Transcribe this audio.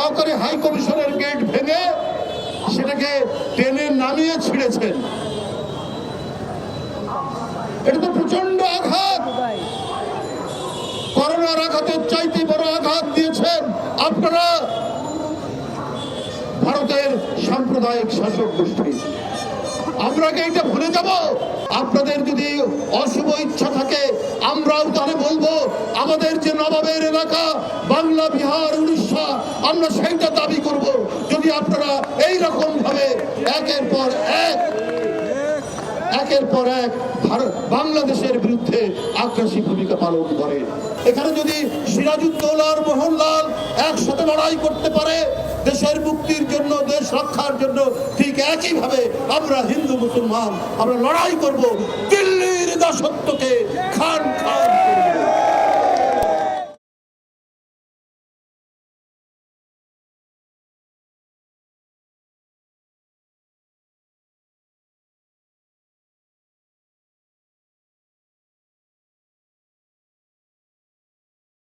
সহকারী হাই কমিশনের গেট ভেঙে সেটাকে টেনে নামিয়ে ছিঁড়েছেন। এটা তো প্রচন্ড আঘাত, করোনার আঘাতের চাইতে বড় আঘাত দিয়েছেন আপনারা ভারতের সাম্প্রদায়িক শাসক গোষ্ঠী। আমরা কি এটা ভুলে যাব? আপনাদের যদি অশুভ ইচ্ছা থাকে আমরাও তাহলে বলবো আমাদের যে নবাবের এলাকা বাংলা, বিহার, উড়িষ্যা, আমরা সেইটা দাবি করব। যদি আপনারা এই রকম ভাবে একের পর এক ভারত বাংলাদেশের বিরুদ্ধে আগ্রাসী ভূমিকা পালন করে, এখানে যদি সিরাজউদ্দৌলার মোহনলাল একসাথে লড়াই করতে পারে দেশের মুক্তির জন্য, দেশ রক্ষার জন্য, ঠিক একইভাবে আমরা হিন্দু মুসলমান আমরা লড়াই করব দিল্লির দাসত্বকে খান খান